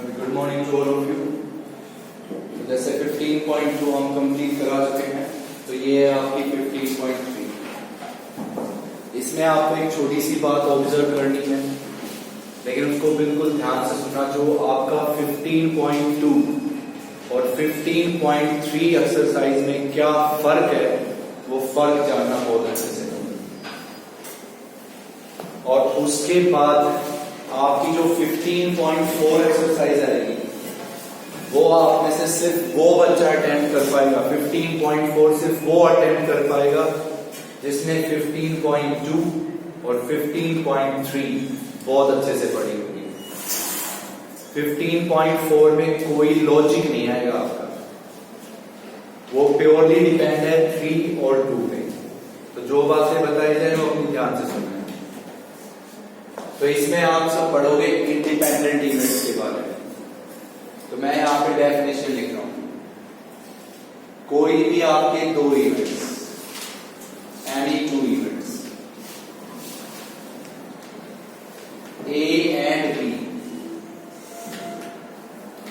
Good morning to all of you. जैसे 15.2 हम complete करा चुके हैं, तो ये है आपकी 15.3। इसमें आपको एक छोटी सी बात ऑब्जर्व करनी है, लेकिन उसको बिल्कुल ध्यान से सुनना। जो आपका 15.2 और 15.3 एक्सरसाइज में क्या फर्क है, वो फर्क जानना बहुत अच्छे से। और उसके बाद आपकी जो 15.4 एक्सरसाइज आएगी, वो आप में से सिर्फ वो बच्चा अटेम्प्ट कर पाएगा। 15.4 सिर्फ वो अटेम्प्ट कर पाएगा जिसने 15.2 और 15.3 बहुत अच्छे से पढ़ी होगी। 15.4 में कोई लॉजिक नहीं आएगा आपका, वो प्योरली डिपेंड है 3 और 2 पे। तो जो बातें बताई जाए वो अपनी ध्यान से सुनना है। तो इसमें आप सब पढ़ोगे इंडिपेंडेंट इवेंट्स के बारे में। तो मैं यहां पे डेफिनेशन लिख रहा हूं। कोई भी आपके दो events, any two events, A and B,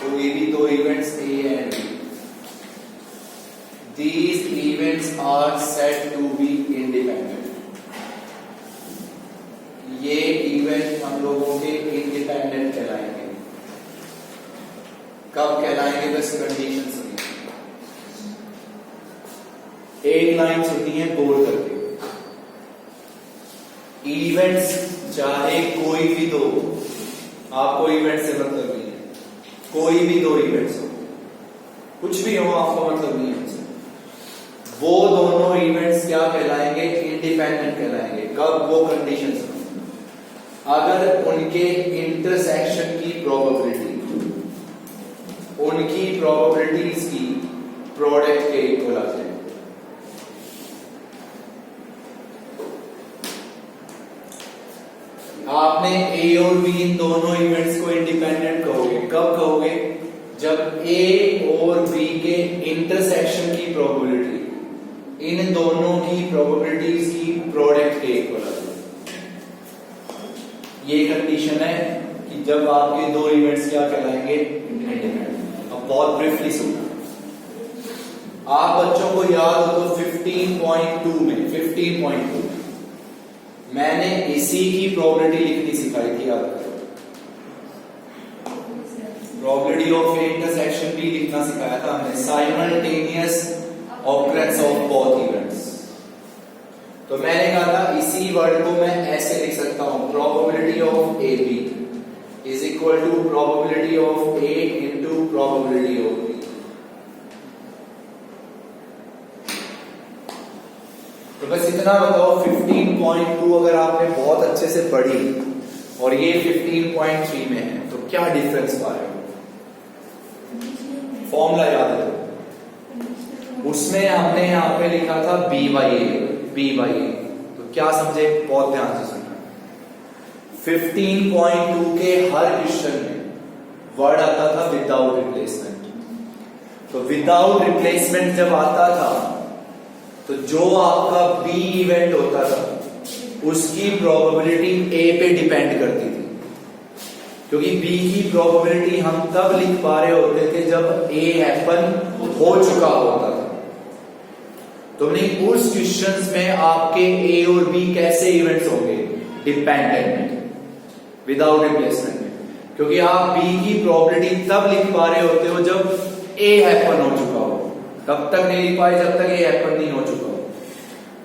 कोई भी दो events A and B, these events are said to be independent. ये इवेंट हम लोगों के इंडिपेंडेंट कहलाएंगे। कब कहलाएंगे? बस कंडीशन सुनिए, एक लाइन सुनिए है बोल करके। इवेंट्स चाहे कोई भी दो, आपको इवेंट से मतलब नहीं है, कोई भी दो इवेंट्स हो, कुछ भी हो, आपको मतलब नहीं है उनसे, वो दोनों इवेंट्स क्या कहलाएंगे? इंडिपेंडेंट कहलाएंगे। कब? वो कंडीशन सुनिए। अगर उनके इंटरसेक्शन की प्रोबेबिलिटी उनकी प्रोबेबिलिटीज की प्रोडक्ट के इक्वल आ जाए। आपने ए और बी इन दोनों इवेंट्स को इंडिपेंडेंट कहोगे। कब कहोगे? जब ए और बी के इंटरसेक्शन की प्रोबेबिलिटी इन दोनों की प्रोबेबिलिटीज की प्रोडक्ट के इक्वल आ जाए। ये कंडीशन है कि जब आपके दो इवेंट्स क्या कहलाएंगे? इंडिपेंडेंट। अब बहुत ब्रीफली सुनना। आप बच्चों को याद हो तो 15.2 में 15.2 मैंने इसी की प्रोबेबिलिटी लिखनी सिखाई थी। याद करो, प्रोबेबिलिटी ऑफ इंटरसेक्शन भी लिखना सिखाया था हमने। Simultaneous occurrence of both events. तो मैंने कहा था इसी वर्ड को मैं ऐसे लिख सकता हूं, probability of A B is equal to probability of A into probability of B. तो बस इतना बताओ, 15.2 अगर आपने बहुत अच्छे से पढ़ी और ये 15.3 में है, तो क्या डिफरेंस पा रहे हो? फॉर्मूला याद है? उसमें हमने यहां पे लिखा था बी बाई ए। तो क्या समझे? बहुत ध्यान से सुनना। 15.2 के हर क्वेश्चन में वर्ड आता था विदाउट रिप्लेसमेंट। तो विदाउट रिप्लेसमेंट जब आता था, तो जो आपका बी इवेंट होता था उसकी प्रोबेबिलिटी ए पे डिपेंड करती थी, क्योंकि बी की प्रोबेबिलिटी हम तब लिख पा रहे होते थे जब ए हैपन हो चुका होता था। तो नहीं, उस क्वेश्चंस में आपके ए और बी कैसे इवेंट्स होंगे? डिपेंडेंट, विदाउट रिप्लेसमेंट में, क्योंकि आप बी की प्रोबेबिलिटी तब लिख पा रहे होते हो जब ए हैपन हो चुका हो। तब तक नहीं लिख पाए जब तक ए हैपन नहीं हो चुका हो।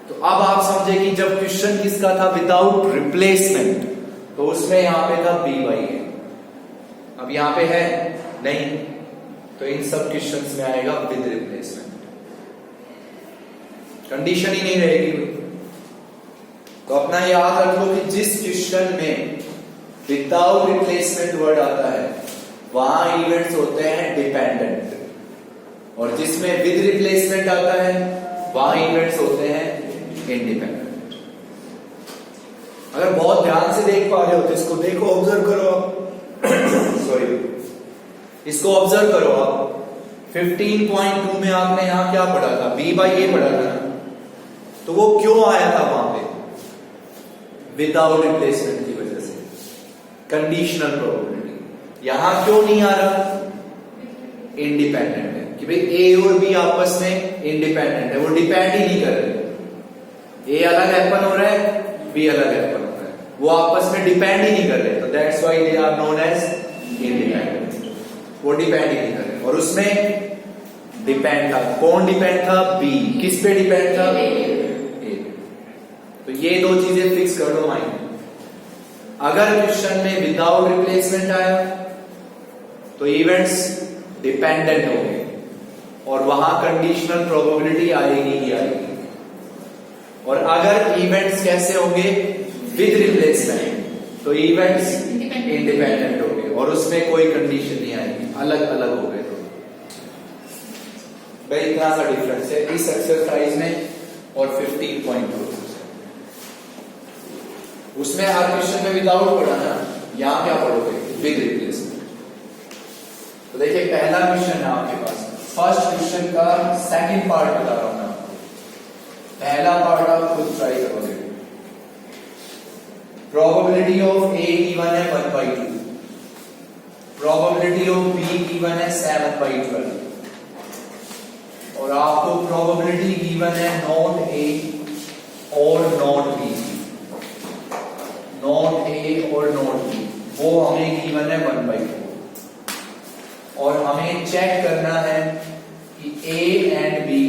तो अब आप समझे कि जब क्वेश्चन किसका था? विदाउट रिप्लेसमेंट, तो उसमें यहां पे था बी बाई ए। अब यहां पे है नहीं, तो इन सब क्वेश्चंस में आएगा विद रिप्लेसमेंट। कंडीशन ही नहीं रहेगी। तो अपना याद रख लो कि जिस क्वेश्चन में विदाउट रिप्लेसमेंट वर्ड आता है वहां इवेंट्स होते हैं डिपेंडेंट, और जिसमें विद रिप्लेसमेंट आता है वहां इवेंट्स होते हैं इंडिपेंडेंट। अगर बहुत ध्यान से देख पा रहे हो तो इसको देखो, ऑब्जर्व करो आप। सॉरी, इसको ऑब्जर्व करो आप। 15.2 में आपने यहां क्या पढ़ा था? बी बाई ए पढ़ा था। तो वो क्यों आया था वहां पे? विदाउट रिप्लेसमेंट की वजह से, कंडीशनल प्रोबेबिलिटी। यहां क्यों नहीं आ रहा? इंडिपेंडेंट है कि भाई ए और बी आपस में इंडिपेंडेंट है, वो डिपेंड ही नहीं कर रहे। ए अलग हैपन हो रहा है, बी अलग हैपन हो रहा है, वो आपस में डिपेंड ही नहीं कर रहे, तो that's why they are known as independent. वो डिपेंड ही नहीं कर रहे। और उसमें डिपेंड था, कौन डिपेंड था? बी। किस पे डिपेंड था? ए। तो ये दो चीजें फिक्स कर लो माइंड में। अगर क्वेश्चन में विदाउट रिप्लेसमेंट आया तो इवेंट्स डिपेंडेंट हो गए और वहां कंडीशनल प्रोबेबिलिटी आएगी ही आएगी। और अगर इवेंट्स कैसे होंगे? विद रिप्लेसमेंट, तो इवेंट्स इंडिपेंडेंट हो गए और उसमें कोई कंडीशन नहीं आएगी, अलग अलग हो गए। तो भाई इतना सा डिफरेंस है इस एक्सरसाइज में और 15.2 उसमें। हर क्वेश्चन में विदाउट पढ़ा ना, यहां क्या पढ़ोगे? With replacement. तो देखिए पहला क्वेश्चन है आपके पास, फर्स्ट क्वेश्चन का सेकंड पार्ट बता रहा हूं मैं आपको। पहला पार्ट आप खुद ट्राई करोगे। प्रोबेबिलिटी ऑफ ए गिवन है 1/2, प्रोबेबिलिटी ऑफ बी गिवन है 7/12 और आपको प्रोबेबिलिटी गिवन है नॉट ए और नॉट बी। नॉट ए और नॉट बी वो हमें गिवन है 1/4 और हमें चेक करना है कि A and B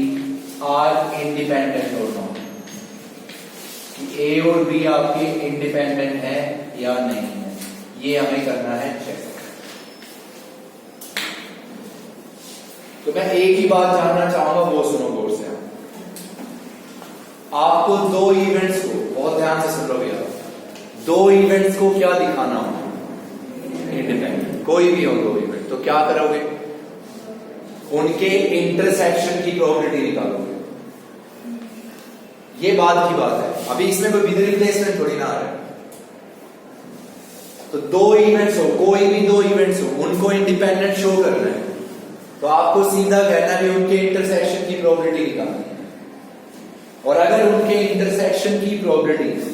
are independent और नॉट, कि ए और बी आपके इंडिपेंडेंट है या नहीं है, ये हमें करना है चेक। तो मैं एक ही बात जानना चाहूंगा, वो सुनो गौर से। आपको दो इवेंट्स को, बहुत ध्यान से सुन लो भैया, दो इवेंट्स को क्या दिखाना हो? इंडिपेंडेंट, कोई भी हो दो इवेंट, तो क्या करोगे? उनके इंटरसेक्शन की प्रोबेबिलिटी निकालोगे। ये बात की बात है, अभी इसमें कोई विद रिप्लेसमेंट थोड़ी ना आ रहा है। तो दो इवेंट्स हो, कोई भी दो इवेंट्स हो, उनको इंडिपेंडेंट शो करना है, तो आपको सीधा कहना है उनके इंटरसेक्शन की प्रोबेबिलिटी निकालनी है। और अगर उनके इंटरसेक्शन की प्रोबेबिलिटीज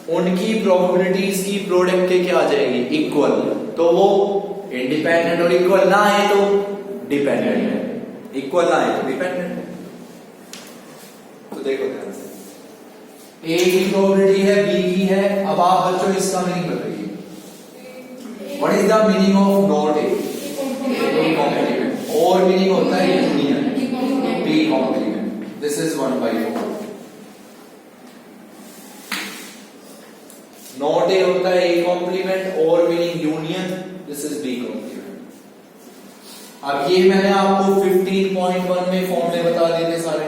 उनकी प्रोबेबिलिटीज की प्रोडक्ट के क्या आ जाएगी? इक्वल, तो वो इंडिपेंडेंट, और इक्वल ना आए तो डिपेंडेंट है, इक्वल ना आए तो डिपेंडेंट है। तो देखो ध्यान से, ए की प्रोबेबिलिटी है, बी की है। अब आप बच्चों इसका मीनिंग बताइए, what is the meaning of not A? Complement. और मीनिंग होता है union, B complement. This is 1/4। Not A होता है ए कॉम्प्लीमेंट और meaning union, this is B complement. अब ये मैंने आपको 15.1 में फॉर्मूले बता दिए थे सारे,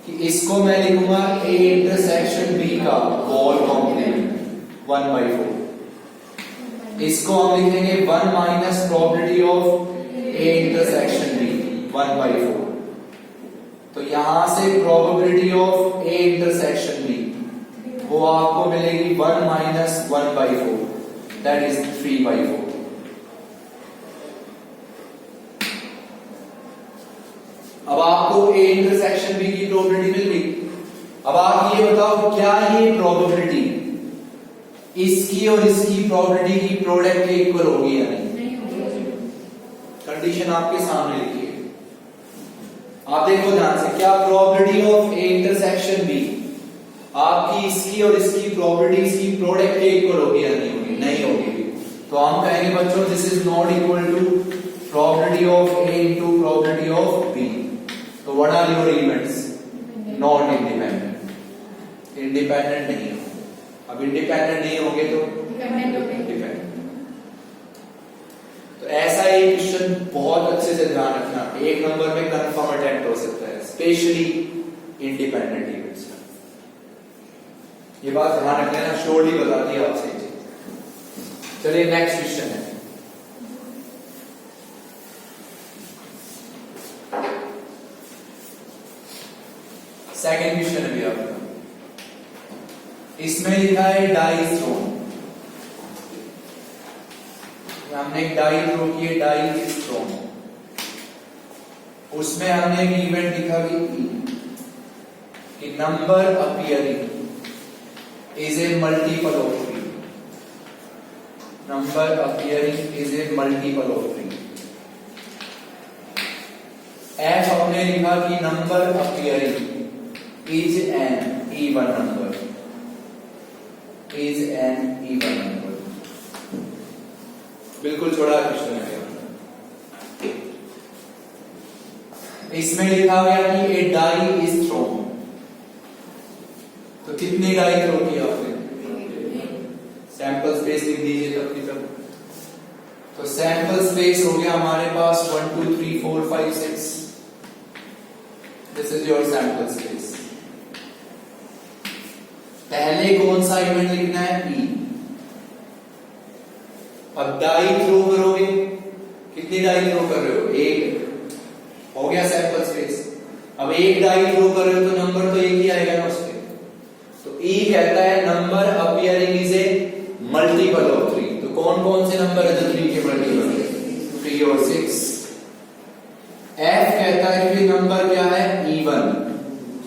कि इसको मैं लिखूंगा ए इंटरसेक्शन बी का होल कॉम्प्लीमेंट 1/4। इसको हम लिखेंगे 1 minus probability of A intersection B 1/4। तो यहां से probability of A intersection B वो आपको मिलेगी 1 माइनस 1/4, दैट इज 3/4। अब आपको ए इंटरसेक्शन बी की प्रोबेबिलिटी मिल गई। अब आप ये बताओ, क्या ये प्रोबेबिलिटी इसकी और इसकी प्रोबेबिलिटी की प्रोडक्ट के इक्वल होगी या नहीं? कंडीशन आपके सामने लिखी है, आप देखो ध्यान से। क्या probability of A intersection B आपकी इसकी और इसकी प्रोबेबिलिटीज की प्रोडक्ट के इक्वल होगी या नहीं होगी? नहीं होगी। तो हम कहेंगे बच्चों this is not equal to probability of A into probability of B. तो what are your events? Not independent, independent नहीं हो। अब इंडिपेंडेंट नहीं होंगे तो डिपेंडेंट। तो ऐसा एक क्वेश्चन बहुत अच्छे से ध्यान रखना, 1 नंबर में कंफर्म अटेम्प्ट हो सकता है, स्पेशली इंडिपेंडेंट इवेंट्स। ये बात ध्यान रखना, श्योरली बताती है आपसे। चलिए नेक्स्ट क्वेश्चन है। सेकंड क्वेश्चन है भैया आपका, इसमें लिखा है डाई थ्रोन। हमने एक डाई थ्रो की, डाई इज थ्रोन। उसमें हमने एक इवेंट लिखा कि number appearing is a multiple of 3। number appearing is a multiple of 3. F हमने लिखा कि number appearing is an even number. Is an even number. बिल्कुल छोड़ा क्वेश्चन है। इसमें लिखा गया कि a die is thrown. तो कितनी डाई थ्रो की आपने? सैंपल स्पेस लिख दीजिए तब की तब। तो सैंपल स्पेस हो गया हमारे पास 1 2 3 4 5 6। This is your sample space. पहले कौन सा इवेंट लिखना है? P। अब डाई थ्रो करोगे, कितनी डाई थ्रो कर रहे हो? एक। हो गया सैंपल स्पेस। अब एक डाई थ्रो कर रहे हो तो नंबर तो एक ही आएगा ना उसके। तो E कहता है number appearing is a multiple of 3। तो कौन कौन से नंबर है जो 3 के मल्टीपल? 3 और 6। F कहता है कि नंबर क्या है? इवन।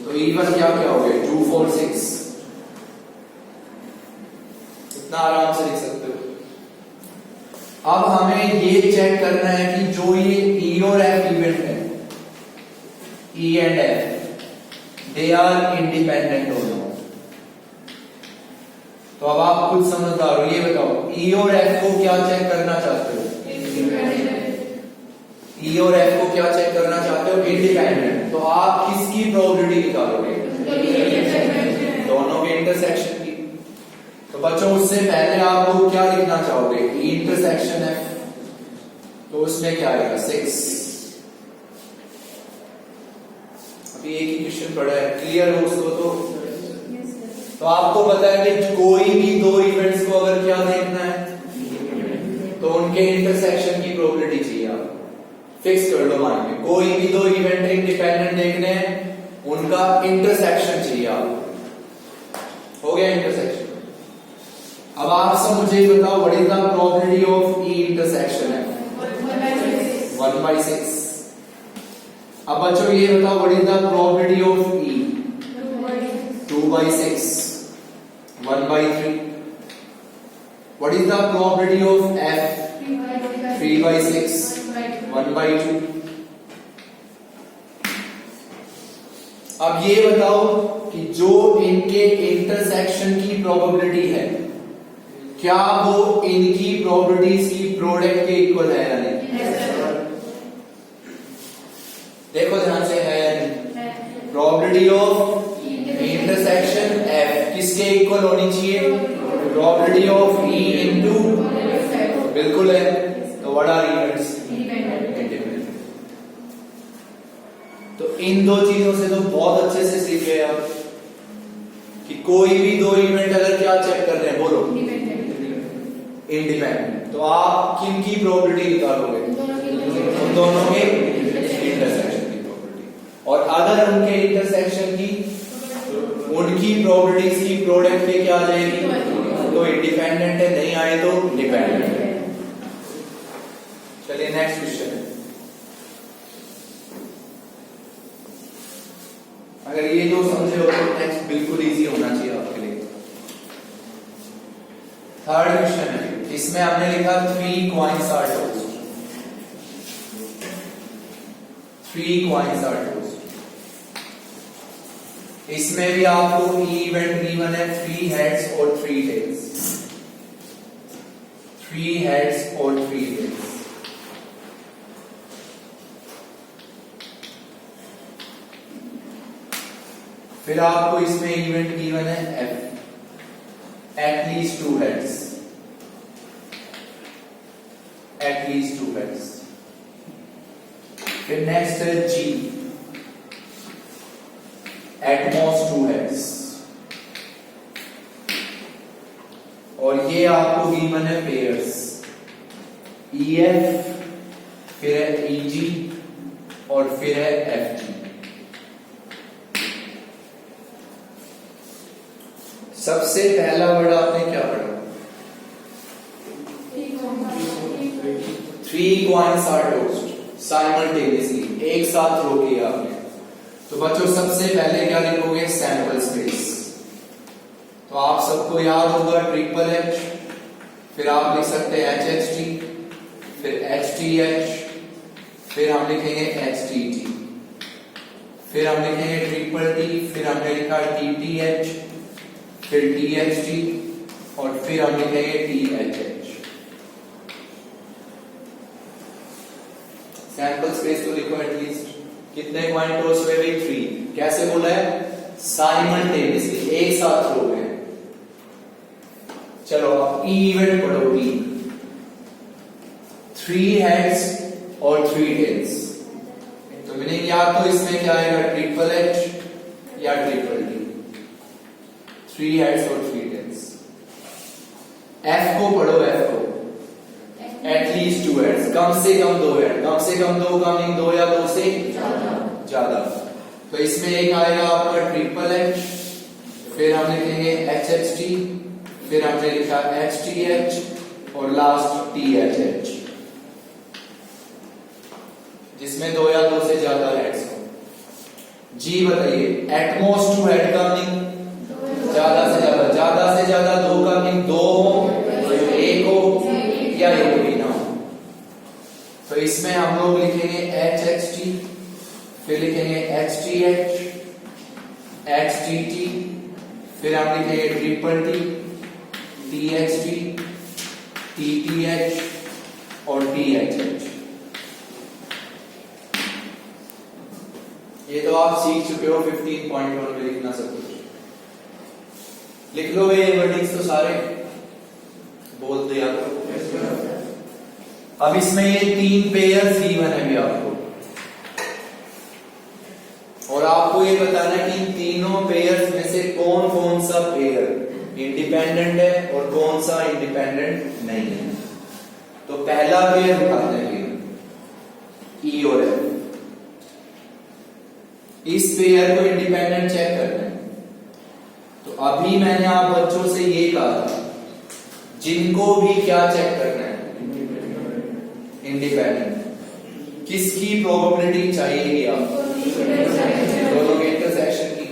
तो इवन क्या क्या हो गया? 2 4 6। इतना आराम से लिख सकते हो। अब हमें ये चेक करना है कि जो ये E और F इवेंट है, E and F, they are independent हो। तो अब आप खुद समझदार हो, ये बताओ E और F को क्या चेक करना चाहते हो? E और F को क्या चेक करना चाहते हो? इंडिपेंडेंट। तो आप किसकी प्रोबेबिलिटी निकालोगे? दोनों के इंटरसेक्शन की। तो बच्चों उससे पहले आप लोग क्या लिखना चाहोगे? Intersection F। तो उसमें क्या आएगा? 6। अभी एक ही क्वेश्चन पड़ा है, क्लियर हो उसको? तो आपको पता है कि कोई भी दो इवेंट्स को अगर क्या देखना है तो उनके इंटरसेक्शन की प्रोबेबिलिटी चाहिए। आप फिक्स कर लो माइंड में, कोई भी दो इवेंट इंडिपेंडेंट देखने हैं, उनका इंटरसेक्शन चाहिए आप। हो गया इंटरसेक्शन। अब आप सब मुझे बताओ what is the probability of E intersection है? 1/6। अब बच्चों ये बताओ what is the probability of E? 2/6। 1/3। What is the probability of F? 3/6। 1/2। अब ये बताओ कि जो इनके इंटरसेक्शन की प्रोबेबिलिटी है, क्या वो इनकी प्रोबेबिलिटीज की प्रोडक्ट के इक्वल है या नहीं? देखो ध्यान से, है प्रोबेबिलिटी ऑफ इंटरसेक्शन F किसके इक्वल होनी चाहिए? प्रोबेबिलिटी ऑफ E इनटू, बिल्कुल है। तो व्हाट आर इवेंट्स? इंडिपेंडेंट। तो इन दो चीजों से तो बहुत अच्छे से सीख गए आप कि कोई भी दो इवेंट अगर क्या चेक कर रहे हैं, बोलो इंडिपेंडेंट, तो आप किन की प्रोबेबिलिटी निकालोगे? उन दोनों के इंटरसेक्शन की प्रोबेबिलिटी। और अगर उनके इंटरसेक्शन की, उनकी प्रोबेबिलिटीज की प्रोडक्ट पे क्या आ जाएगी? तो इंडिपेंडेंट है, नहीं आए तो डिपेंडेंट है। चलिए नेक्स्ट क्वेश्चन है। अगर ये दो समझे हो तो नेक्स्ट बिल्कुल इजी होना चाहिए आपके लिए। थर्ड क्वेश्चन है, इसमें हमने लिखा 3 coins are tossed। 3 coins are tossed। इसमें भी आपको इवेंट गिवन है 3 heads और 3 tails। 3 heads और 3 tails। फिर आपको इसमें इवेंट गिवन है F, at least 2 heads। At least 2 heads। फिर नेक्स्ट है G, at most 2 heads। और ये आपको गिवन है पेयर्स, EF, फिर है EG और फिर है FG। सबसे पहला वर्ड आपने क्या पढ़ा? 3 coins are tossed simultaneously, एक साथ थ्रो किया आपने। तो बच्चों सबसे पहले क्या लिखोगे? Sample space. तो आप सबको याद होगा ट्रिपल H, फिर आप लिख सकते हैं HHT, फिर HTH, फिर हम लिखेंगे HTT, फिर हम लिखेंगे ट्रिपल T, फिर हमने लिखा TTH, फिर THT और फिर हम लिखेंगे THH। सैंपल स्पेस तो लिखो एटलीस्ट। कितने कॉइन टॉस हुए भाई? 3। कैसे बोला है? साइमल्टेनियसली, एक साथ हो गए। चलो अब इवेंट पढ़ो। ई 3 हेड्स और 3 टेल्स, तो मीनिंग या तो इसमें क्या आएगा ट्रिपल H या ट्रिपल T, 3 हेड्स और 3 टेल्स। F को पढ़ो, F को एटलीस्ट 2 हेड्स, कम से कम 2 हेड, कम से कम 2 का मीनिंग 2 या 2 से ज्यादा। तो इसमें एक आएगा आपका ट्रिपल H, फिर हम लिखेंगे HHT, फिर हमने लिखा HTH और लास्ट THH, जिसमें 2 या 2 से ज्यादा हेड्स हो। जी बताइए, एटमोस्ट 2 हेड का मीनिंग ज्यादा से ज्यादा, ज्यादा से ज्यादा 2 का मीनिंग 2 हो, 1 हो या 1 भी ना हो। तो इसमें हम लोग लिखेंगे HHT, फिर लिखेंगे HTH, HTT, फिर हम लिखेंगे ट्रिपल T, THT, TTH और THH। ये तो आप सीख चुके हो 15.1 में लिखना सब कुछ। लिख लो ये वर्डिंग्स तो सारे बोल दिया तो। अब इसमें ये 3 पेयर्स गिवन है भी आपको, और आपको ये बताना है कि इन तीनों पेयर्स में से कौन कौन सा पेयर इंडिपेंडेंट है और कौन सा इंडिपेंडेंट नहीं है। तो पहला पेयर उठाते हैं ई और एफ। इस पेयर को इंडिपेंडेंट चेक करना है। तो अभी मैंने आप बच्चों से ये कहा था, जिनको भी क्या चेक करना है? इंडिपेंडेंट। किसकी प्रोबेबिलिटी चाहिए आपको? दोनों के इंटरसेक्शन की।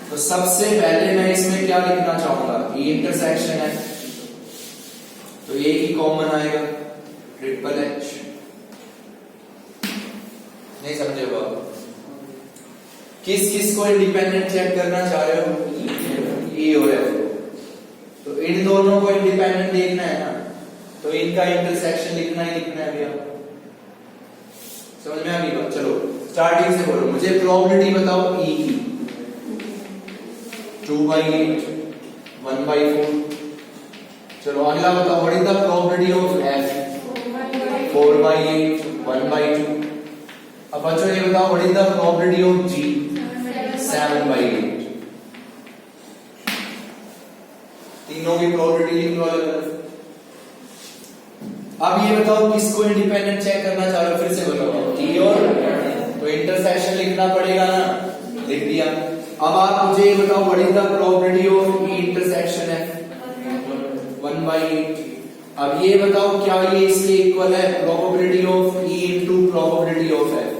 तो सबसे पहले मैं इसमें क्या लिखना चाहूंगा? ये इंटरसेक्शन है, तो एक ही कॉमन आएगा, ट्रिपल H। नहीं समझे बात? किस किस को इंडिपेंडेंट चेक करना चाह रहे हो? E और F को। तो इन दोनों को इंडिपेंडेंट देखना है ना, तो इनका इंटरसेक्शन लिखना ही लिखना है भैया। समझ में आ गई बात? चलो स्टार्टिंग से बोलो, मुझे प्रोबेबिलिटी बताओ E की। 2/8, 1/4। चलो अगला बताओ, what is the probability of F? 4/8, 1/2। अब बच्चों ये बताओ, what is the probability of G? 7/8। तीनों की प्रोबेबिलिटी लिख लो अलग। अब ये बताओ किसको इंडिपेंडेंट चेक करना चाह रहे हो? फिर से बताओ, T और, तो इंटरसेक्शन लिखना पड़ेगा ना, लिख दिया। अब आप मुझे ये बताओ, what is the probability of E intersection है? 1/8। अब ये बताओ क्या ये इसके इक्वल है? Probability of E into probability of F।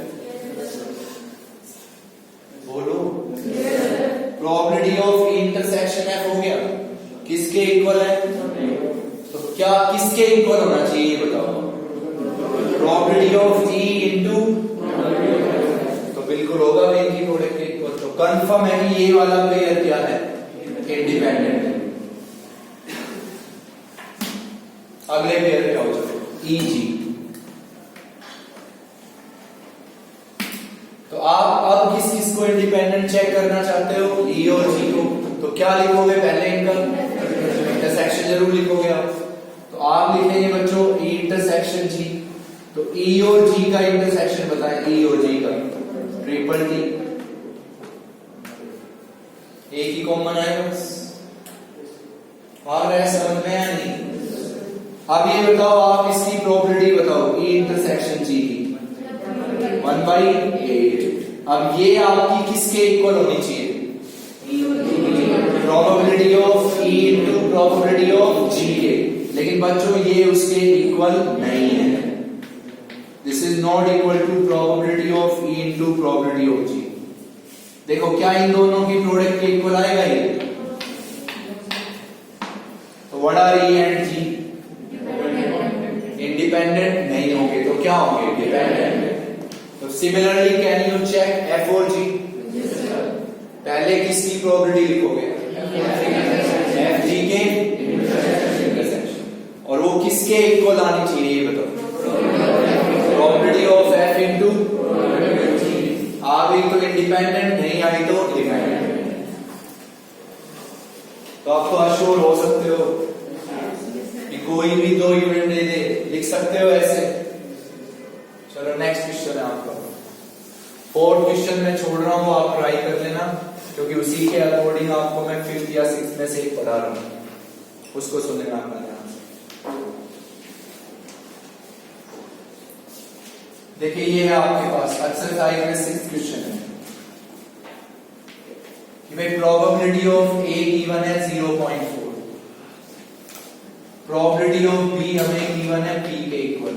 बोलो, probability of E intersection F हो गया, किसके इक्वल है? तो क्या किसके इक्वल होना चाहिए ये बताओ? प्रोबेबिलिटी ऑफ E इनटू, तो बिल्कुल होगा भाई इनकी प्रोडक्ट के इक्वल। तो कंफर्म है कि ये वाला पेयर क्या है? इंडिपेंडेंट है। अगले पेयर पे आओ, चलो EG। तो आप अब किस किस को इंडिपेंडेंट चेक करना चाहते हो? E और G को। तो क्या लिखोगे? पहले इनका इंटरसेक्शन जरूर लिखोगे आप। तो आप लिखेंगे बच्चों E इंटरसेक्शन G। तो E और G का इंटरसेक्शन बताएं, E और G का ट्रिपल T। एक ही कॉमन आएगा बस। और समझ में आया नहीं? अब ये बताओ, आप इसकी प्रोबेबिलिटी बताओ E इंटरसेक्शन G की। 1/8। अब ये आपकी किसके इक्वल होनी चाहिए? Probability of E into probability of G के। लेकिन बच्चों ये उसके इक्वल नहीं है। This is not equal to probability of E into probability of G। देखो क्या इन दोनों की प्रोडक्ट के इक्वल आएगा ये? तो what are E and G? क्या होंगे? डिपेंडेंट। तो similarly can you check F और जी? पहले किसकी प्रोबेबिलिटी लिखोगे? एफ जी के इंटरसेक्शन। और वो किसके इक्वल आनी चाहिए ये बताओ? प्रोबेबिलिटी ऑफ एफ इंटू आ गई तो इंडिपेंडेंट, नहीं आई तो डिपेंडेंट। तो आप तो अश्योर हो सकते हो कि कोई भी दो यूनिट दे दे, लिख सकते हो ऐसे। चलो नेक्स्ट क्वेश्चन है आपका। फोर्थ क्वेश्चन मैं छोड़ रहा हूं, आप ट्राई कर लेना, क्योंकि उसी के अकॉर्डिंग आपको मैं 5th या 6th में से एक पढ़ा रहा हूं, उसको सुन लेना अपना ध्यान से। देखिए ये है आपके पास एक्सरसाइज में 6th क्वेश्चन है कि भाई प्रोबेबिलिटी ऑफ ए गिवन है 0.4, प्रोबेबिलिटी ऑफ बी हमें गिवन है पी के equal,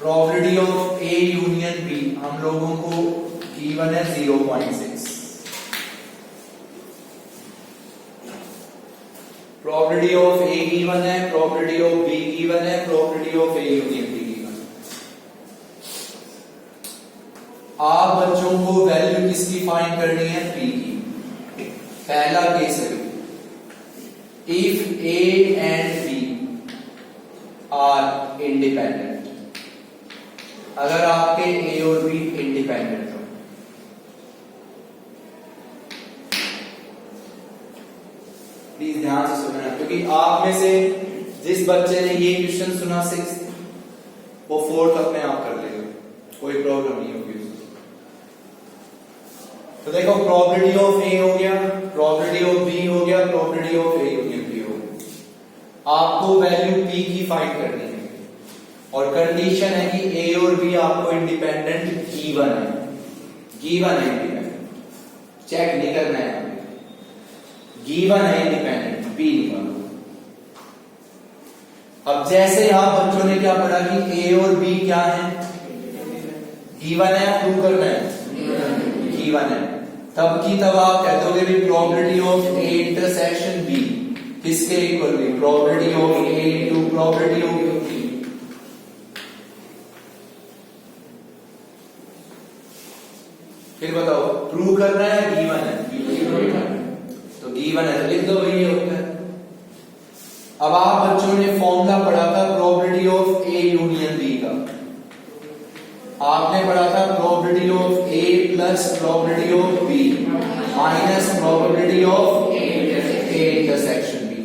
probability of A union B हम लोगों को गिवन है 0.6, प्रोबेबिलिटी ऑफ ए गिवन है, प्रोबेबिलिटी ऑफ बी गिवन है, probability of A union B given. आप बच्चों को वैल्यू किसकी फाइंड करनी है? पी की। पहला केस है if A and B are independent, अगर आपके ए और बी इंडिपेंडेंट हो, प्लीज ध्यान से सुनना, क्योंकि आप में से जिस बच्चे ने ये क्वेश्चन सुना 6th, वो 4th अपने आप कर लेगा, कोई प्रॉब्लम नहीं होगी। तो देखो प्रोबेबिलिटी ऑफ ए हो गया, प्रोबेबिलिटी ऑफ बी हो गया, probability of A union B हो गया। आपको वैल्यू पी की फाइंड करनी है और कंडीशन है कि ए और बी आपको इंडिपेंडेंट गिवन है, गिवन है इंडिपेंडेंट, चेक नहीं करना है, गिवन है इंडिपेंडेंट, बी निकालो। अब जैसे यहां बच्चों ने क्या पढ़ा कि ए और बी क्या है? गिवन है, प्रूव करना है, गिवन है, तब की तब आप कह दोगे भी probability of A intersection B किसके इक्वल है? Probability of A into probability of B. फिर बताओ प्रूव करना है, गिवन है, तो गिवन है तो लिख दो भाई ये होता है। अब आप बच्चों ने फॉर्मूला पढ़ा था probability of A union B का, आपने पढ़ा था probability of A plus probability of B minus probability of A intersection B,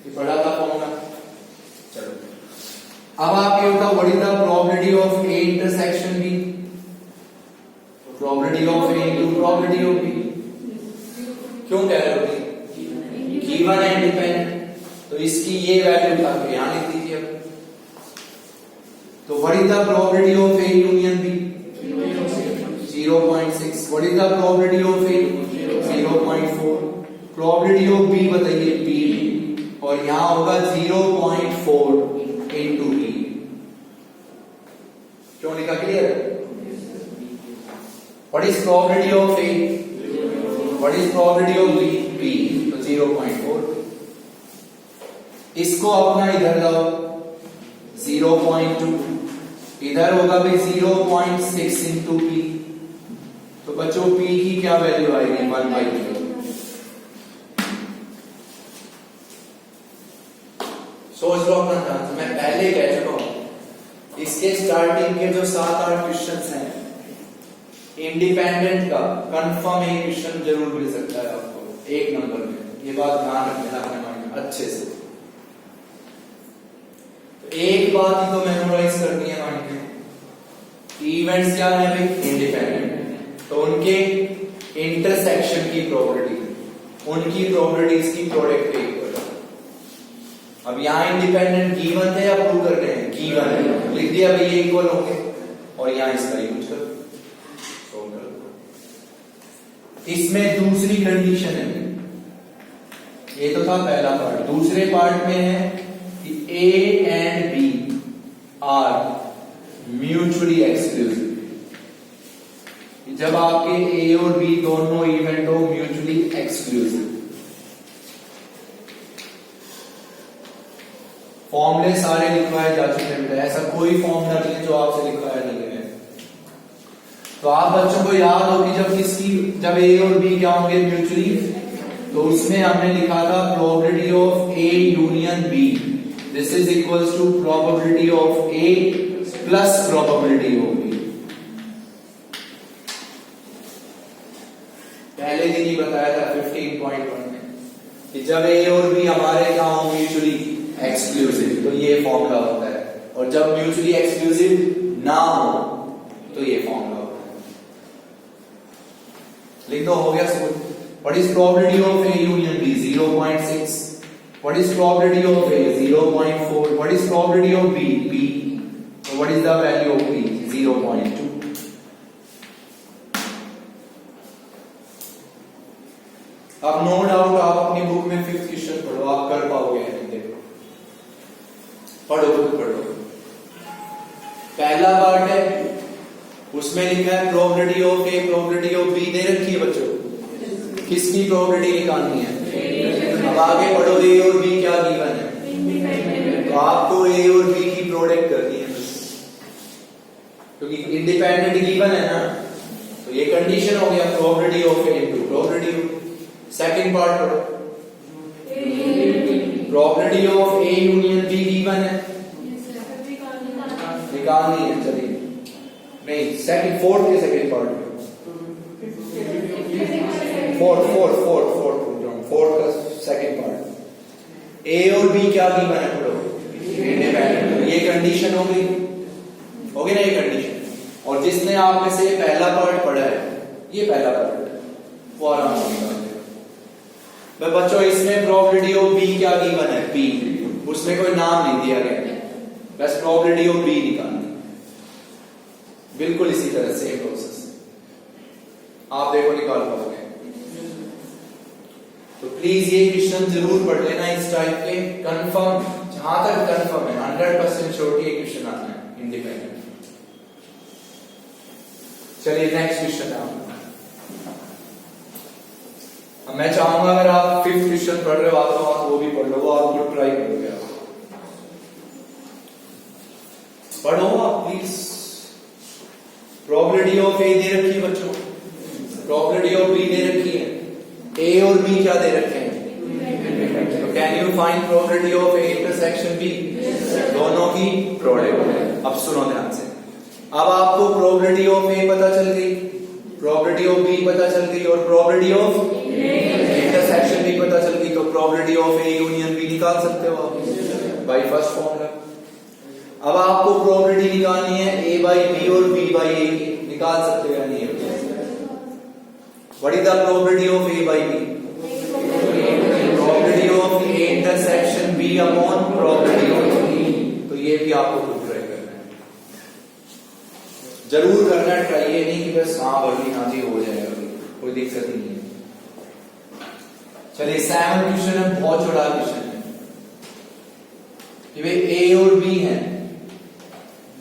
ये पढ़ा था फॉर्मूला। चलो अब आप ये बताओ what is the probability of A intersection B? Probability of A into probability of B. क्यों कह रहे हो? गिवन है इंडिपेंडेंट, तो इसकी ये वैल्यू उठा के यहां लिख दीजिए। तो what is the probability of A union B? 0.6। What is the probability of A? 0.4। Probability of B बताइए, बी, और यहां होगा 0.4 इनटू बी। क्यों लिखा? Clear? What is probability of A? What is probability of B? B, तो 0.4। इसको अपना इधर लाओ 0.2, इधर होगा भी 0.6 इंटू पी, तो बच्चों पी की क्या वैल्यू आएगी? 1/2। सोच लो अपना ध्यान से, मैं पहले कह चुका हूं इसके स्टार्टिंग के जो 7-8 क्वेश्चंस हैं इंडिपेंडेंट का, कंफर्म एक क्वेश्चन जरूर मिल सकता है आपको 1 नंबर में, ये बात ध्यान रखना अपने माइंड में अच्छे से। एक बात ही तो मेमोराइज करनी है माइंड में, इवेंट्स क्या है भाई? इंडिपेंडेंट, तो उनके इंटरसेक्शन की प्रोबेबिलिटी, उनकी प्रोबेबिलिटीज की प्रोडक्ट के इक्वल। अब यहां इंडिपेंडेंट गिवन थे या प्रूव करने हैं? गिवन है, लिख दिया भाई ये इक्वल होंगे, और यहां इसका यूज कर सोल्व कर दो। इसमें दूसरी कंडीशन है, ये तो था पहला पार्ट, दूसरे पार्ट में है A and B are mutually exclusive। जब आपके A और B दोनों इवेंट हो म्यूचुअली एक्सक्लूसिव, फॉर्मूले सारे लिखवाए जा चुके हैं, ऐसा कोई फॉर्मूला नहीं है जो आपसे लिखवाया नहीं है। तो आप बच्चों को याद हो कि जब ए और बी क्या होंगे म्यूचुअली, तो उसमें हमने लिखा था probability of A union B, this is equals to probability of A plus probability of B. पहले दिन ही बताया था 15.1 में कि जब ए और बी हमारे क्या हो म्यूचुअली एक्सक्लूसिव तो ये फॉर्मूला होता है, और जब म्यूचुअली एक्सक्लूसिव ना हो तो ये फॉर्मूला होता है। लिख दो, हो गया सब। What is probability of A union B? 0.6. What is probability of A? 0.4. What is probability of B? B. So what is the value of B? 0.2. अब नो डाउट आप अपनी बुक में 5th क्वेश्चन पढ़ो, आप कर पाओगे। देखो पढ़ो तो पढ़ो। पहला पार्ट है, उसमें लिखा है probability of A, probability of B दे रखी है बच्चों। किसकी प्रोबेबिलिटी निकालनी है? अब आगे पढ़ो, ए और बी क्या गिवन है, तो आपको ए और बी की प्रोडक्ट करनी है, क्योंकि इंडिपेंडेंट गिवन है ना, तो ये कंडीशन हो गया probability of A into probability of. Second part पढ़ो, probability of A union B given है, निकालनी है। चलिए नहीं, सेकंड फोर्थ के सेकंड पार्ट फोर्थ का सेकंड पार्ट, ए और बी क्या गिवन है पढ़ो, इंडिपेंडेंट। ये कंडीशन हो गई ना ये कंडीशन। और जिसने आप में से पहला पार्ट पढ़ा है, ये पहला पार्ट वो आराम से निकाल देगा। बच्चों इसमें प्रोबेबिलिटी ऑफ बी क्या गिवन है, बी, उसमें कोई नाम नहीं दिया गया, बस प्रोबेबिलिटी ऑफ बी निकालनी। बिल्कुल इसी तरह से प्रोसेस आप देखो निकाल पाओगे। तो प्लीज ये क्वेश्चन जरूर पढ़ लेना इस टाइप के, कंफर्म, जहां तक कंफर्म है 100% श्योरिटी ये क्वेश्चन आना है इंडिपेंडेंट। चलिए नेक्स्ट क्वेश्चन है आपका। अब मैं चाहूंगा अगर आप 5th क्वेश्चन पढ़ रहे हो आप वो भी पढ़ लो, वो आप ट्राई करोगे। पढ़ो आप प्लीज। प्रोबेबिलिटी ऑफ ए दे रखी है बच्चों, प्रोबेबिलिटी ऑफ बी दे रखी है, ए और बी क्या दे रखे हैं, तो can you find probability of A intersection B, दोनों की प्रोडक्ट। अब सुनो ध्यान से, अब आपको प्रोबेबिलिटी ऑफ ए पता चल गई, प्रोबेबिलिटी ऑफ बी पता चल गई, और प्रोबेबिलिटी ऑफ इंटरसेक्शन भी पता चल गई, तो probability of A union B निकाल सकते हो आप बाय फर्स्ट फॉर्मूला। अब आपको प्रोबेबिलिटी निकालनी है ए बाई बी और बी बाई ए की, निकाल सकते हो या नहीं? What is the probability of A by B? Probability of A intersection B upon probability of B. तो ये भी आपको खुद ट्राई करना है, जरूर करना है ट्राई, ये नहीं कि बस हाँ भरनी हाँ जी हो जाएगा, कोई दिक्कत नहीं है। चलिए 7 क्वेश्चन है, बहुत छोटा क्वेश्चन है कि भाई ए और बी है,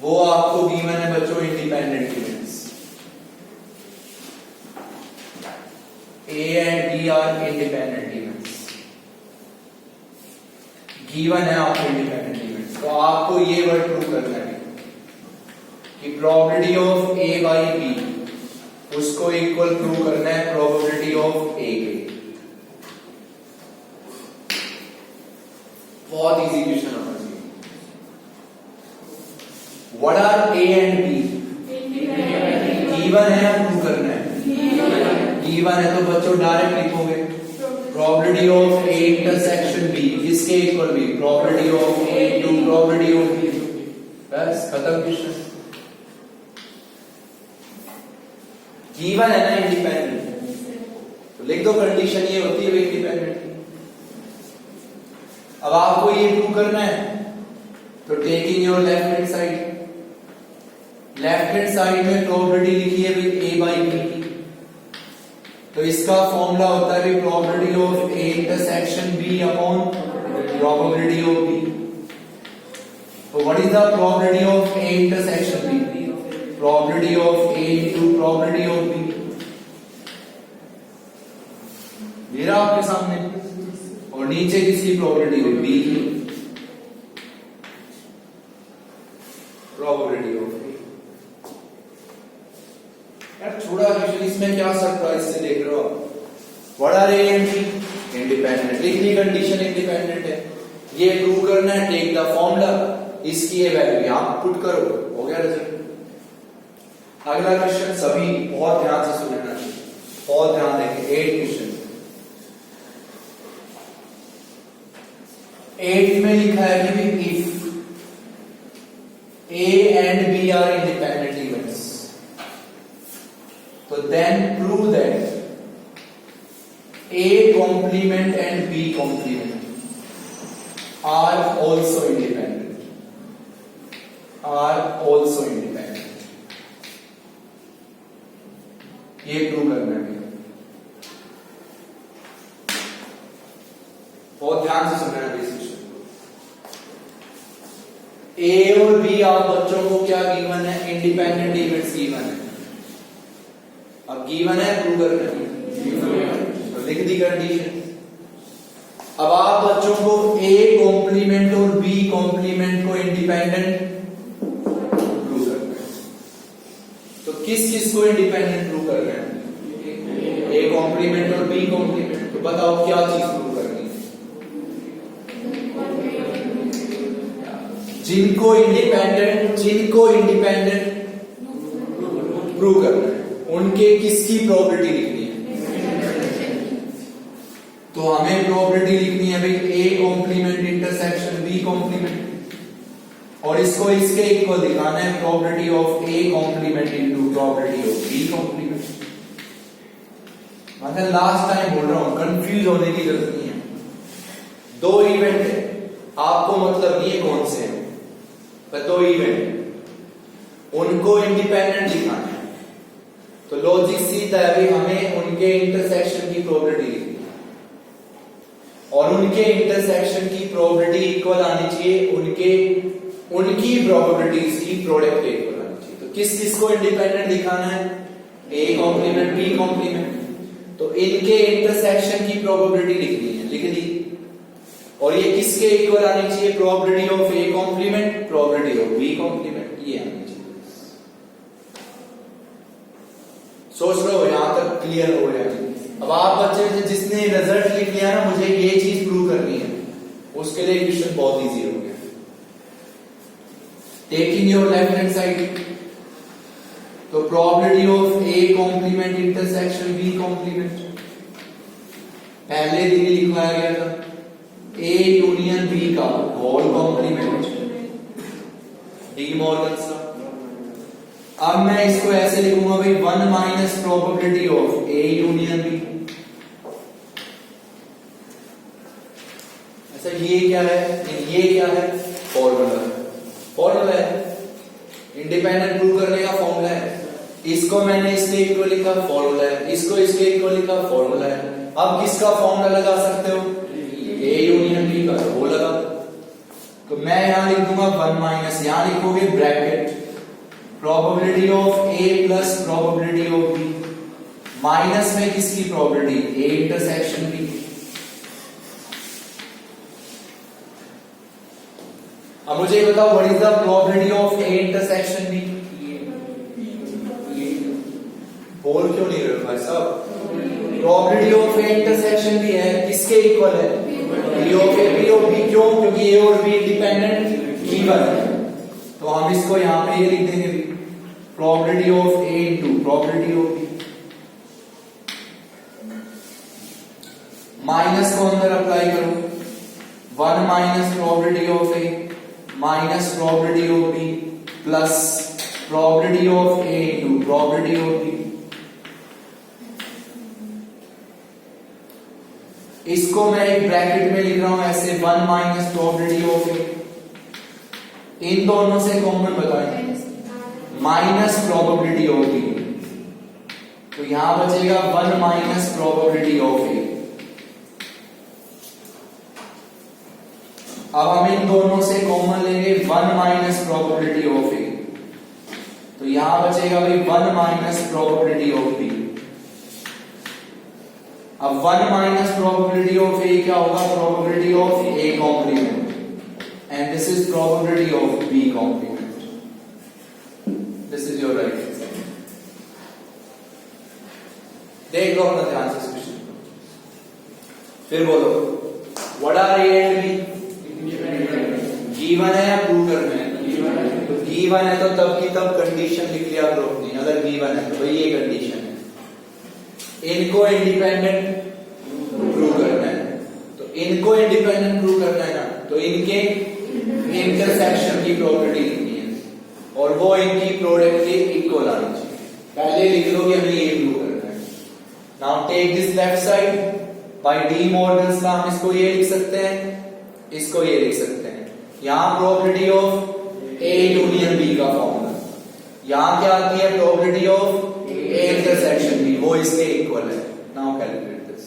वो आपको गिवन है बच्चों independent events, A and B are independent events, given है आपको इंडिपेंडेंट इवेंट्स। तो आपको ये वर्ड प्रूव करना है कि probability of A by B उसको इक्वल प्रूव करना है प्रोबेबिलिटी ऑफ ए के। बहुत इजी क्वेश्चन होना चाहिए। What are A and B? Given है या प्रूव करना है? गिवन है तो बच्चों डायरेक्ट लिखोगे probability of A intersection B किसके इक्वल भी probability of A to probability of B, बस खत्म क्वेश्चन। गिवन है ना इंडिपेंडेंट, तो लिख दो कंडीशन ये होती है इंडिपेंडेंट। अब आपको ये प्रूव करना है तो taking your left hand side, left hand side में प्रोबेबिलिटी लिखी है विद ए बाई बी, तो इसका फॉर्मूला होता है probability of A intersection B upon probability of B. तो what is the probability of A intersection B? Probability of A into probability of B. मेरा आपके सामने, और नीचे किसकी प्रोबेबिलिटी है? बी की। इसमें क्या सरप्राइज से देख रहे हो आप? What are A and B? Independent. लिखनी कंडीशन इंडिपेंडेंट है, ये प्रूव करना है। टेक द फॉर्मूला, इसकी ये वैल्यू यहां पुट करो, हो गया रिजल्ट। अगला क्वेश्चन सभी बहुत ध्यान से सुनना चाहिए, बहुत ध्यान देंगे। 8 क्वेश्चन, 8 में लिखा है कि if A and B are independent events, so then prove that A complement and B complement are also independent. Are also independent. ये प्रूव करना है, बहुत ध्यान से सुनना है। ए और बी आप बच्चों को क्या गिवन है? इंडिपेंडेंट इवेंट्स गिवन है। अब गिवन है, प्रूव करना है, तो लिख दी कंडीशन। अब आप बच्चों को ए कॉम्प्लीमेंट और बी कॉम्प्लीमेंट को इंडिपेंडेंट प्रूव करना है। तो किस किस को इंडिपेंडेंट प्रूव करना है? ए कॉम्प्लीमेंट और बी कॉम्प्लीमेंट। तो बताओ क्या चीज प्रूव करनी है? जिनको इंडिपेंडेंट प्रूव करना है, उनके किसकी प्रोबेबिलिटी लिखनी है? तो हमें प्रोबेबिलिटी लिखनी है भाई A complement intersection B complement, और इसको इसके इक्वल दिखाना है probability of A complement into probability of B complement. मतलब लास्ट टाइम बोल रहा हूं, कंफ्यूज होने की जरूरत नहीं है। दो इवेंट है, आपको मतलब नहीं है कौन से है, पर दो इवेंट, उनको इंडिपेंडेंट दिखाना है। तो लॉजिक सीधा है भाई, हमें उनके इंटरसेक्शन की प्रोबेबिलिटी लिखनी है, और उनके इंटरसेक्शन की प्रोबेबिलिटी इक्वल आनी चाहिए उनकी प्रोबेबिलिटीज की प्रोडक्ट के इक्वल आनी चाहिए। तो किस किस को इंडिपेंडेंट दिखाना है? A complement B complement. तो इनके इंटरसेक्शन की प्रोबेबिलिटी लिखनी है, लिख दी। और ये किसके इक्वल आनी चाहिए? Probability of A complement probability of B complement, ये आनी चाहिए। सोच रहे हो? यहां तक क्लियर हो गया? अब आप बच्चे जिसने रिजल्ट लिख लिया ना, मुझे ये चीज प्रूव करनी है, उसके लिए क्वेश्चन बहुत इजी हो गया। Taking your left hand side, तो probability of A complement intersection B complement पहले दिन ही लिखवाया गया था। ए यूनियन बी का होल कॉम्प्लीमेंट, डी मॉर्गन का। अब मैं इसको ऐसे लिखूंगा भाई 1 minus probability of A union B. ऐसा ये क्या है? ये क्या है? फॉर्मूला है, इंडिपेंडेंट प्रूव करने का फॉर्मूला है। इसको मैंने इसके इक्वल लिखा, फॉर्मूला है। इसको इसके इक्वल लिखा, फॉर्मूला है। अब किसका फॉर्मूला लगा सकते हो? ए यूनियन बी का, वो लगा। तो मैं यहां लिख दूंगा 1 माइनस, यहां लिखोगे bracket probability of A plus probability of B, minus में किसकी प्रोबेबिलिटी? A intersection B. अब मुझे बताओ what is the probability of A intersection B? बोल क्यों नहीं रहे भाई साहब? Probability of A intersection B है, किसके इक्वल है? B of A B of B. क्यों? क्योंकि ए और बी इंडिपेंडेंट गिवन है। तो हम इसको यहां पे ये लिख देंगे, probability of A into probability of B. Minus को अंदर अप्लाई करो, 1 minus probability of A minus probability of B plus probability of A into probability of B. इसको मैं एक ब्रैकेट में लिख रहा हूं ऐसे, 1 माइनस प्रोबेबिलिटी ऑफ ए, इन दोनों से कॉमन बताएं, माइनस प्रोबेबिलिटी ऑफ बी। तो यहां बचेगा 1 माइनस प्रोबेबिलिटी ऑफ ए। अब हम इन दोनों से कॉमन लेंगे 1 माइनस प्रोबेबिलिटी ऑफ ए, तो यहां बचेगा भाई 1 माइनस प्रोबेबिलिटी ऑफ बी। अब 1 माइनस प्रोबेबिलिटी ऑफ ए क्या होगा? Probability of A complement, and this is probability of B complement. This is your right answer. देख लो अपना ध्यान से इस क्वेश्चन को, फिर बोलो what are A and B? Given है या प्रूव करना है? तो गिवन है तो तब की तब कंडीशन लिख लिया करो अपनी, अगर गिवन है तो भाई ये कंडीशन है। इनको इंडिपेंडेंट प्रूव करना है, तो इनको इंडिपेंडेंट प्रूव करना है ना, तो इनके इंटरसेक्शन की प्रॉपर्टी लिखनी है और वो इनकी प्रोडक्ट के इक्वल आनी चाहिए। पहले लिख लो कि हमें ये प्रूव करना है। Now take this left side, by De मॉडल्स का हम इसको ये लिख सकते हैं, इसको ये लिख सकते हैं। यहां probability of A union B का फॉर्मूला, यहां क्या आती है? Probability of A intersection B, वो इसके इक्वल है। नाउ कैलकुलेट दिस,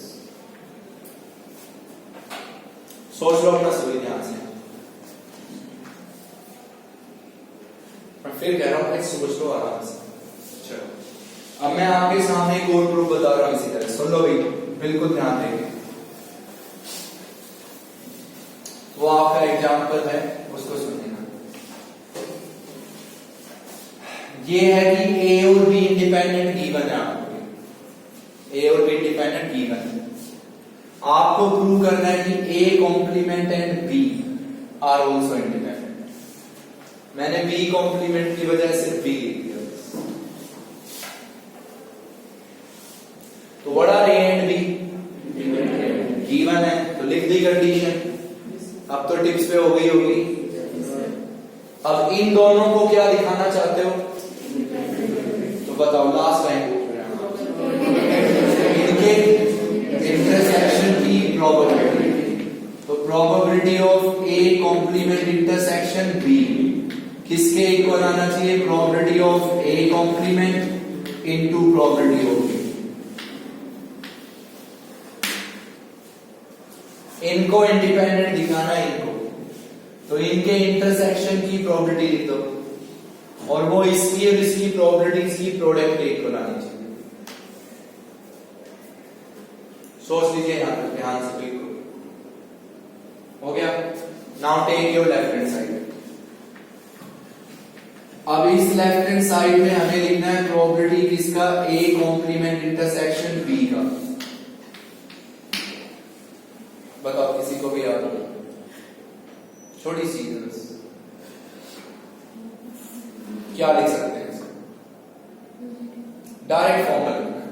सोच लो अपना सही ध्यान से। फिर कह रहा हूं सोच लो आराम से। चलो अब मैं आपके सामने एक और प्रूफ बता रहा हूं इसी तरह, सुन लो भाई, बिल्कुल ध्यान देंगे। वो आपका एग्जाम्पल है, उसको सुनिएगा। ये है कि ए और बी इंडिपेंडेंट गिवन है आपको, ए और बी इंडिपेंडेंट गिवन है। आपको प्रूव करना है कि A complement and B are also independent. मैंने बी कॉम्प्लीमेंट की वजह से बी लिख दिया। तो what are A and B? Given है तो लिख दी कंडीशन। अब तो टिप्स पे हो गई होगी। अब इन दोनों को क्या दिखाना चाहते हो? तो बताओ, लास्ट लाइन इनके इंटरसेक्शन की प्रोबेबिलिटी। तो probability of A complement intersection B किसके इक्वल आना चाहिए? Probability of A complement into probability of B. इनको इंडिपेंडेंट दिखाना है इनको, तो इनके इंटरसेक्शन की प्रोबेबिलिटी लिख दो और वो इसकी और इसकी प्रोबेबिलिटीज की प्रोडक्ट के इक्वल आनी चाहिए। सोच लीजिए यहां पर ध्यान से, बिल्कुल हो गया। Now take your left hand side. अब इस लेफ्ट हैंड साइड में हमें लिखना है प्रोबेबिलिटी किसका? ए कॉम्प्लीमेंट इंटरसेक्शन बी का। बताओ किसी को भी याद हो? छोटी सी क्या लिख सकते हैं इसको? डायरेक्ट फॉर्मूला लिखना है।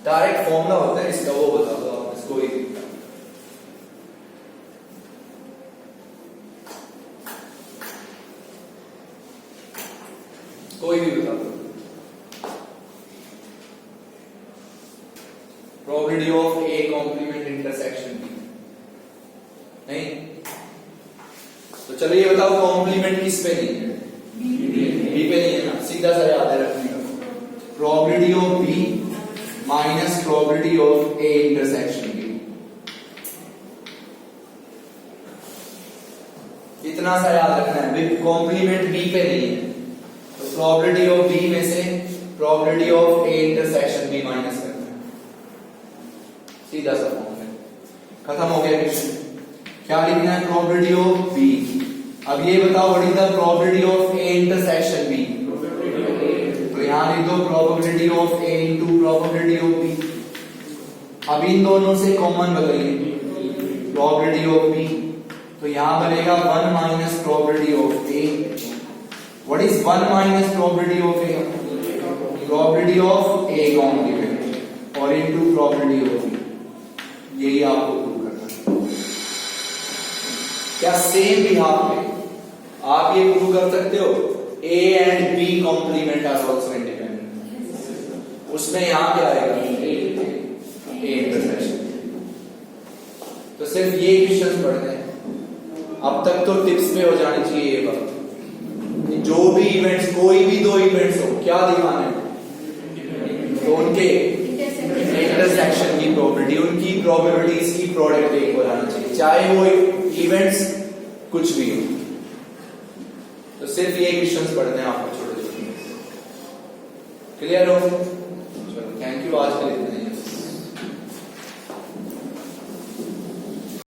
डायरेक्ट फॉर्मूला होता है इसका, वो बता दो आप इसको ही। कोई भी बता दो। Probability of A complement intersection B. नहीं तो चलो ये बताओ कॉम्प्लीमेंट किस पे नहीं है? बी पे नहीं है ना, सीधा सा याद रखने का। Probability of B minus probability of A intersection B, इतना सा याद रखना है। कॉम्प्लीमेंट बी पे नहीं है तो प्रोबेबिलिटी ऑफ बी में से probability of A intersection B minus करना है, सीधा सा फॉर्मूला, खत्म हो गया क्वेश्चन। क्या लिखना है? Probability of B. अब ये बताओ what is the probability of A intersection B? तो यहां लिख दो probability of A into probability of B. अब इन दोनों से कॉमन बताइए प्रोबेबिलिटी ऑफ बी, तो यहां बनेगा 1 minus probability of A. What is 1 minus probability of A? Probability of A complement और इनटू प्रोबेबिलिटी ऑफ बी। यही आपको प्रूव करना है। क्या सेम बिहाफ में आप ये प्रूव कर सकते हो A and B complement are also independent? उसमें यहां क्या आएगा? A intersection. तो सिर्फ ये क्वेश्चन पढ़ते हैं। अब तक तो टिप्स पे हो जानी चाहिए ये बात। जो भी इवेंट्स, कोई भी दो इवेंट्स हो, क्या दिखाना है? तो उनके इंटरसेक्शन की प्रोबेबिलिटी, उनकी प्रोबेबिलिटीज की प्रोडक्ट इक्वल आना चाहिए, चाहे वो इवेंट्स कुछ भी हो। तो सिर्फ ये क्वेश्चंस पढ़ने हैं आपको, छोटे छोटे। क्लियर हो? चलो थैंक यू, आज के लिए इतना ही।